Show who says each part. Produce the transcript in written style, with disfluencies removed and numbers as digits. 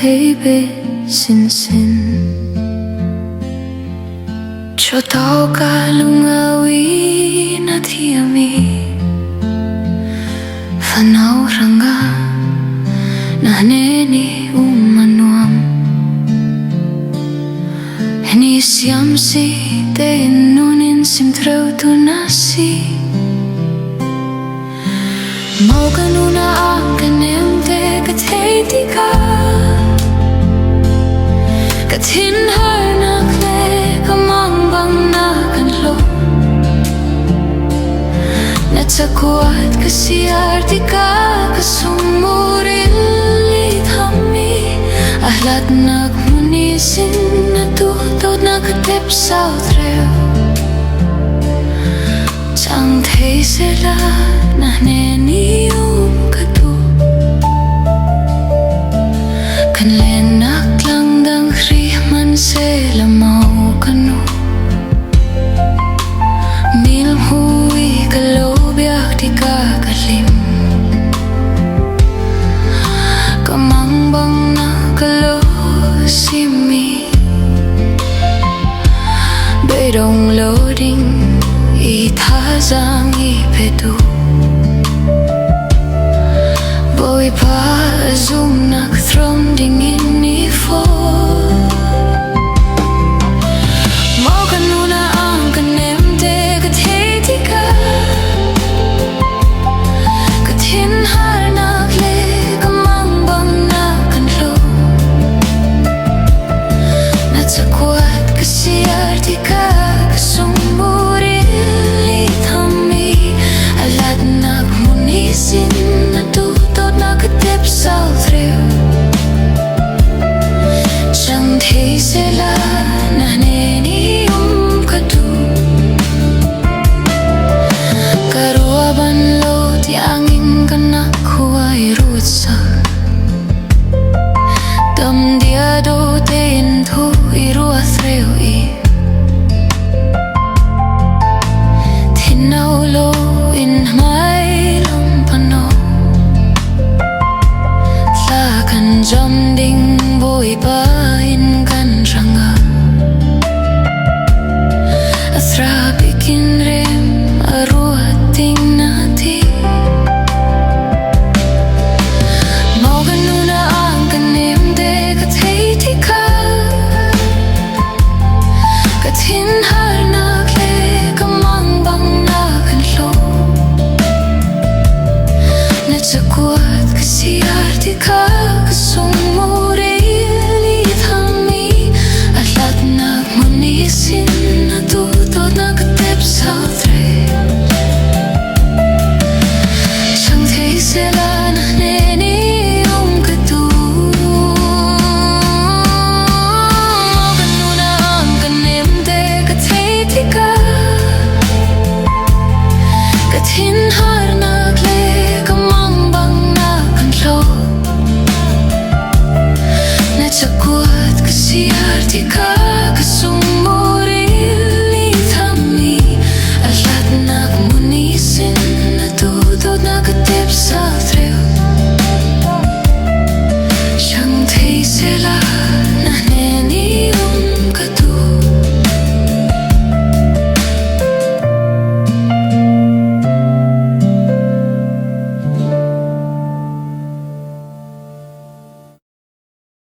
Speaker 1: thấy bê xin cho tao cả lung awi na thiami fanau ranga na neni umanuam ni siam si te nunin sim treu tu nasi mau kanuna ang kanem te kathei tika kathin har nak le kamang bang na kanlo na tsakuat kasiar tika kasumuril ithami ahlat nak munisin na tutod na katep sao treo chẳng thấy sẽ là na nên yêu cả tu cần lên nắc lang đang ri man sẽ là màu canu mil hui cả lô biak đi cả lim cả mang băng na cả lô simi bê đồng lô đinh i tha giang i pedu boy pa zoom nak throm ding in i fo mau kanuna ang kanem te kathei tika kathin har nak le kamang bang na kanlo na tsakuat kasiar tika kasumuri sin na tutod na katep sao treo chẳng thấy sẽ là